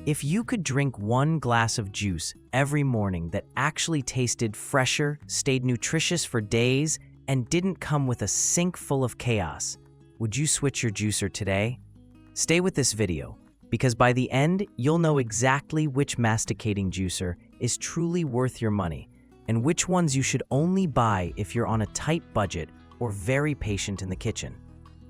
If you could drink one glass of juice every morning that actually tasted fresher, stayed nutritious for days, and didn't come with a sink full of chaos, would you switch your juicer today? Stay with this video, because by the end, you'll know exactly which masticating juicer is truly worth your money, and which ones you should only buy if you're on a tight budget or very patient in the kitchen.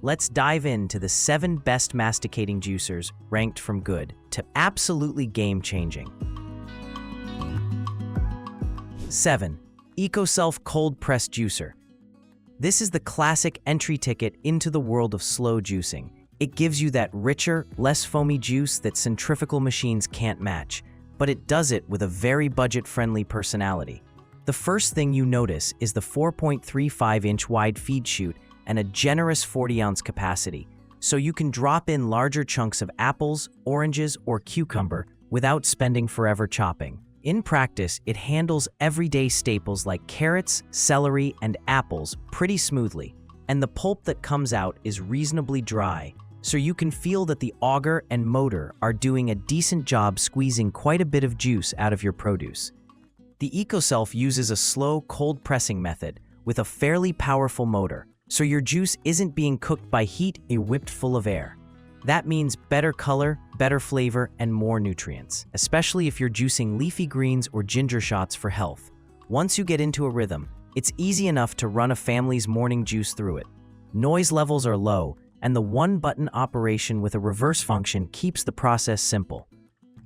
Let's dive into the 7 best masticating juicers ranked from good to absolutely game-changing. 7. Ecoself Cold Press Juicer. This is the classic entry ticket into the world of slow juicing. It gives you that richer, less foamy juice that centrifugal machines can't match, but it does it with a very budget-friendly personality. The first thing you notice is the 4.35-inch wide feed chute and a generous 40-ounce capacity, so you can drop in larger chunks of apples, oranges, or cucumber without spending forever chopping. In practice, it handles everyday staples like carrots, celery, and apples pretty smoothly, and the pulp that comes out is reasonably dry, so you can feel that the auger and motor are doing a decent job squeezing quite a bit of juice out of your produce. The Ecoself uses a slow cold pressing method with a fairly powerful motor, so your juice isn't being cooked by heat or whipped full of air. That means better color, better flavor, and more nutrients, especially if you're juicing leafy greens or ginger shots for health. Once you get into a rhythm, it's easy enough to run a family's morning juice through it. Noise levels are low, and the one-button operation with a reverse function keeps the process simple.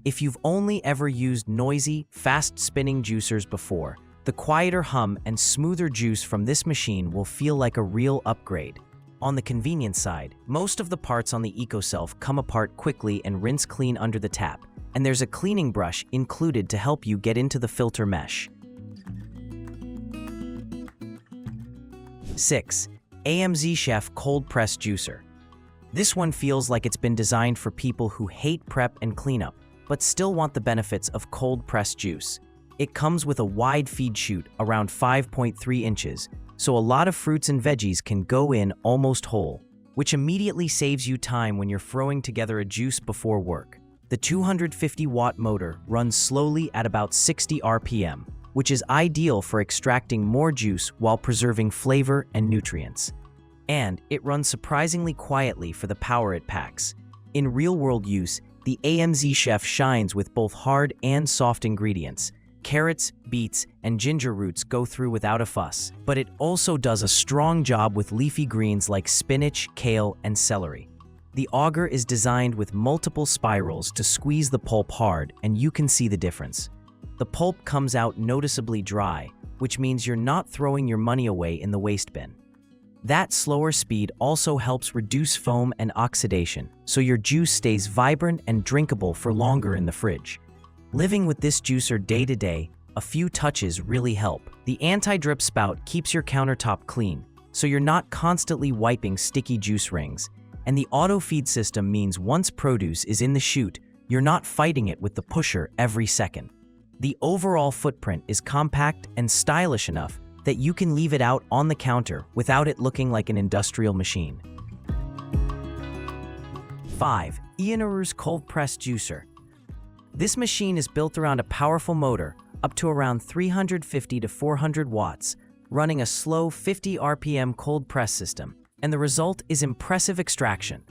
If you've only ever used noisy, fast-spinning juicers before, the quieter hum and smoother juice from this machine will feel like a real upgrade. On the convenience side, most of the parts on the Ecoself come apart quickly and rinse clean under the tap, and there's a cleaning brush included to help you get into the filter mesh. 6. AMZCHEF Cold Press Juicer. This one feels like it's been designed for people who hate prep and cleanup, but still want the benefits of cold pressed juice. It comes with a wide feed chute around 5.3 inches, so a lot of fruits and veggies can go in almost whole, which immediately saves you time when you're throwing together a juice before work. The 250-watt motor runs slowly at about 60 RPM, which is ideal for extracting more juice while preserving flavor and nutrients. And it runs surprisingly quietly for the power it packs. In real-world use, the AMZCHEF shines with both hard and soft ingredients. Carrots, beets, and ginger roots go through without a fuss, but it also does a strong job with leafy greens like spinach, kale, and celery. The auger is designed with multiple spirals to squeeze the pulp hard, and you can see the difference. The pulp comes out noticeably dry, which means you're not throwing your money away in the waste bin. That slower speed also helps reduce foam and oxidation, so your juice stays vibrant and drinkable for longer in the fridge. Living with this juicer day to day, a few touches really help. The anti-drip spout keeps your countertop clean, so you're not constantly wiping sticky juice rings. And the auto feed system means once produce is in the chute, you're not fighting it with the pusher every second. The overall footprint is compact and stylish enough that you can leave it out on the counter without it looking like an industrial machine. 5. EanOruus Cold Press Juicer. This machine is built around a powerful motor, up to around 350 to 400 watts, running a slow 50 RPM cold press system, and the result is impressive extraction.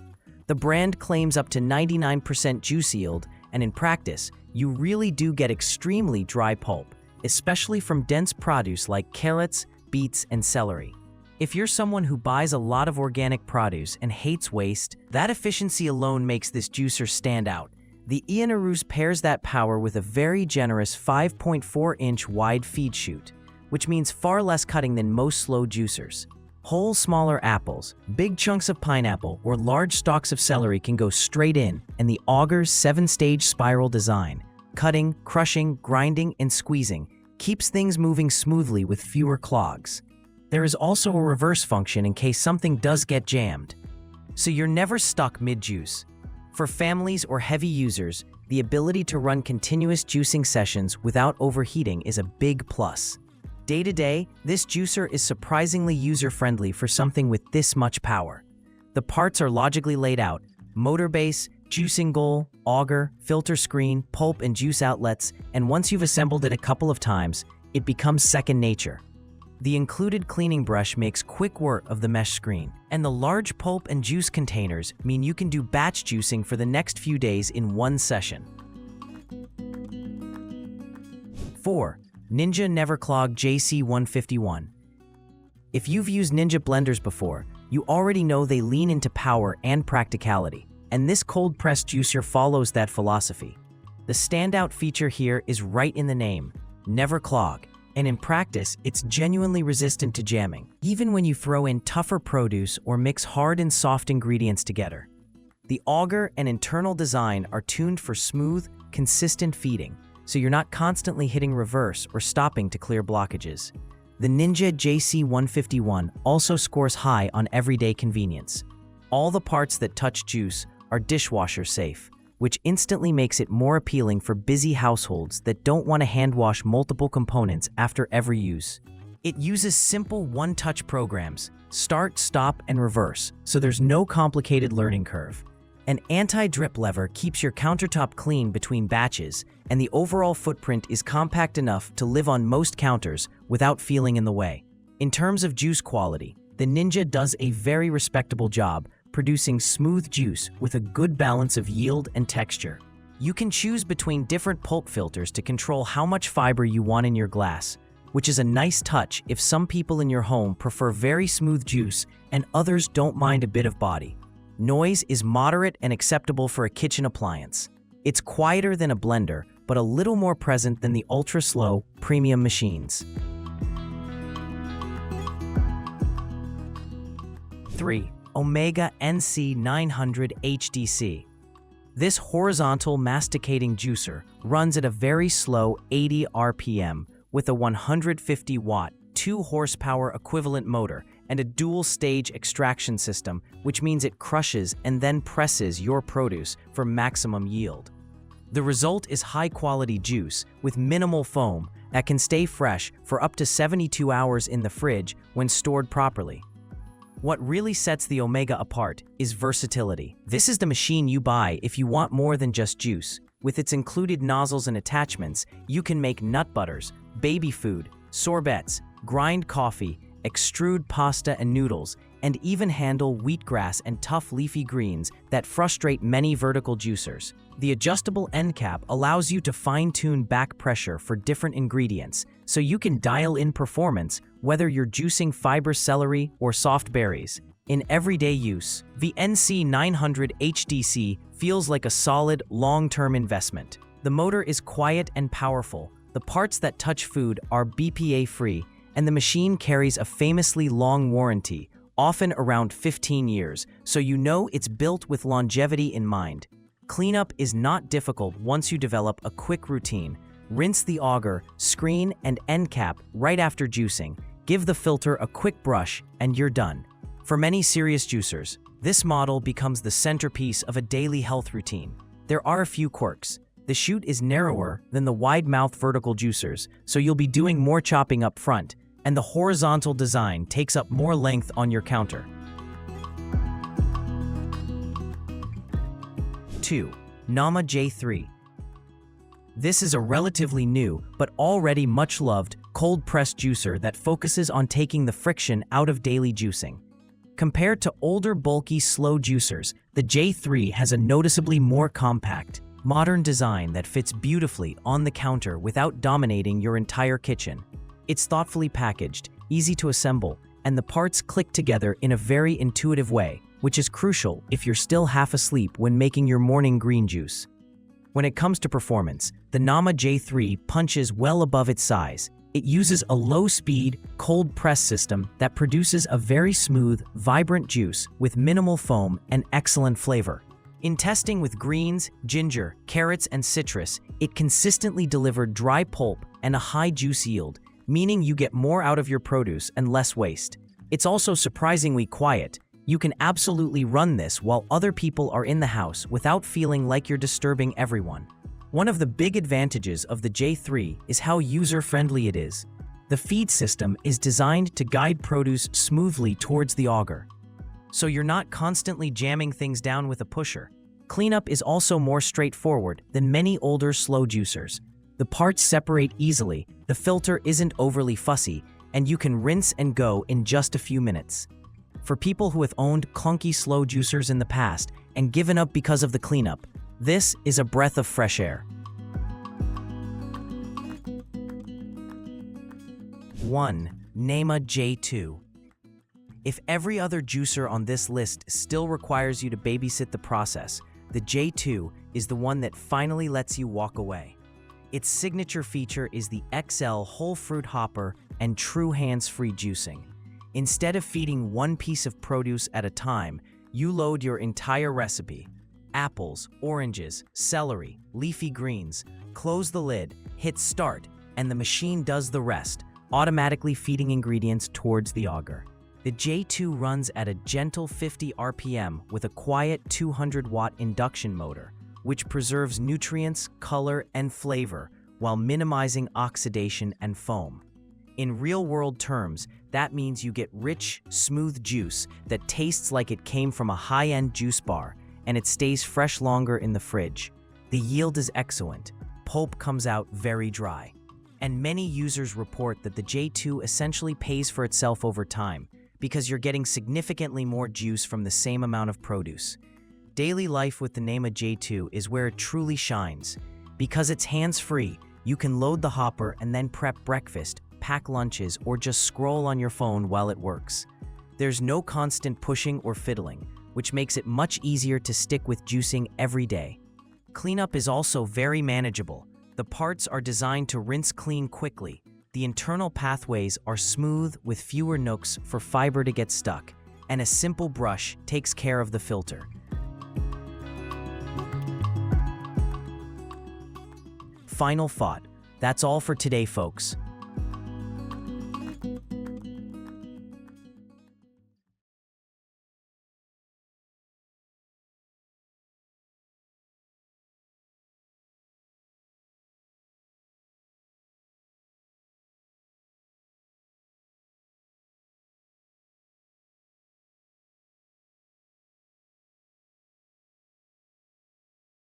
The brand claims up to 99% juice yield, and in practice, you really do get extremely dry pulp, especially from dense produce like carrots, beets, and celery. If you're someone who buys a lot of organic produce and hates waste, that efficiency alone makes this juicer stand out. The EanOruus pairs that power with a very generous 5.4-inch wide feed chute, which means far less cutting than most slow juicers. Whole smaller apples, big chunks of pineapple, or large stalks of celery can go straight in, and the auger's 7-stage spiral design, cutting, crushing, grinding, and squeezing, keeps things moving smoothly with fewer clogs. There is also a reverse function in case something does get jammed, so you're never stuck mid-juice. For families or heavy users, the ability to run continuous juicing sessions without overheating is a big plus. Day to day, this juicer is surprisingly user-friendly for something with this much power. The parts are logically laid out: motor base, juicing bowl, auger, filter screen, pulp and juice outlets, and once you've assembled it a couple of times, it becomes second nature. The included cleaning brush makes quick work of the mesh screen, and the large pulp and juice containers mean you can do batch juicing for the next few days in one session. 4. Ninja NeverClog JC151. If you've used Ninja blenders before, you already know they lean into power and practicality, and this cold press juicer follows that philosophy. The standout feature here is right in the name, NeverClog, and in practice, it's genuinely resistant to jamming, even when you throw in tougher produce or mix hard and soft ingredients together. The auger and internal design are tuned for smooth, consistent feeding, so you're not constantly hitting reverse or stopping to clear blockages. The Ninja JC151 also scores high on everyday convenience. All the parts that touch juice are dishwasher safe, which instantly makes it more appealing for busy households that don't want to hand wash multiple components after every use. It uses simple one-touch programs, start, stop, and reverse, so there's no complicated learning curve. An anti-drip lever keeps your countertop clean between batches, and the overall footprint is compact enough to live on most counters without feeling in the way. In terms of juice quality, the Ninja does a very respectable job producing smooth juice with a good balance of yield and texture. You can choose between different pulp filters to control how much fiber you want in your glass, which is a nice touch if some people in your home prefer very smooth juice and others don't mind a bit of body. Noise is moderate and acceptable for a kitchen appliance. It's quieter than a blender, but a little more present than the ultra-slow, premium machines. 3. Omega NC900 HDC. This horizontal masticating juicer runs at a very slow 80 RPM with a 150-watt, 2-horsepower equivalent motor and a dual-stage extraction system, which means it crushes and then presses your produce for maximum yield. The result is high-quality juice with minimal foam that can stay fresh for up to 72 hours in the fridge when stored properly. What really sets the Omega apart is versatility. This is the machine you buy if you want more than just juice. With its included nozzles and attachments, you can make nut butters, baby food, sorbets, grind coffee, extrude pasta and noodles, and even handle wheatgrass and tough leafy greens that frustrate many vertical juicers. The adjustable end cap allows you to fine-tune back pressure for different ingredients, so you can dial in performance whether you're juicing fiber celery or soft berries. In everyday use, the NC900 HDC feels like a solid, long-term investment. The motor is quiet and powerful, the parts that touch food are BPA-free, and the machine carries a famously long warranty, often around 15 years, so you know it's built with longevity in mind. Cleanup is not difficult once you develop a quick routine. Rinse the auger, screen, and end cap right after juicing. Give the filter a quick brush, and you're done. For many serious juicers, this model becomes the centerpiece of a daily health routine. There are a few quirks. The chute is narrower than the wide-mouth vertical juicers, so you'll be doing more chopping up front, and the horizontal design takes up more length on your counter. 2. Nama J3. This is a relatively new, but already much-loved, cold press juicer that focuses on taking the friction out of daily juicing. Compared to older, bulky, slow juicers, the J3 has a noticeably more compact, modern design that fits beautifully on the counter without dominating your entire kitchen. It's thoughtfully packaged, easy to assemble, and the parts click together in a very intuitive way, which is crucial if you're still half asleep when making your morning green juice. When it comes to performance, the Nama J3 punches well above its size. It uses a low-speed, cold press system that produces a very smooth, vibrant juice with minimal foam and excellent flavor. In testing with greens, ginger, carrots, and citrus, it consistently delivered dry pulp and a high juice yield, meaning you get more out of your produce and less waste. It's also surprisingly quiet. You can absolutely run this while other people are in the house without feeling like you're disturbing everyone. One of the big advantages of the J3 is how user-friendly it is. The feed system is designed to guide produce smoothly towards the auger, so you're not constantly jamming things down with a pusher. Cleanup is also more straightforward than many older slow juicers. The parts separate easily, the filter isn't overly fussy, and you can rinse and go in just a few minutes. For people who have owned clunky slow juicers in the past and given up because of the cleanup, this is a breath of fresh air. 1. NEMA J2. If every other juicer on this list still requires you to babysit the process, the J2 is the one that finally lets you walk away. Its signature feature is the XL whole fruit hopper and true hands-free juicing. Instead of feeding one piece of produce at a time, you load your entire recipe. Apples, oranges, celery, leafy greens. Close the lid, hit start, and the machine does the rest, automatically feeding ingredients towards the auger. The J2 runs at a gentle 50 RPM with a quiet 200-watt induction motor, which preserves nutrients, color, and flavor while minimizing oxidation and foam. In real-world terms, that means you get rich, smooth juice that tastes like it came from a high-end juice bar, and it stays fresh longer in the fridge. The yield is excellent. Pulp comes out very dry. And many users report that the J2 essentially pays for itself over time because you're getting significantly more juice from the same amount of produce. Daily life with the NEMA J2 is where it truly shines. Because it's hands-free, you can load the hopper and then prep breakfast, pack lunches, or just scroll on your phone while it works. There's no constant pushing or fiddling, which makes it much easier to stick with juicing every day. Cleanup is also very manageable. The parts are designed to rinse clean quickly. The internal pathways are smooth with fewer nooks for fiber to get stuck, and a simple brush takes care of the filter. Final thought. That's all for today, folks.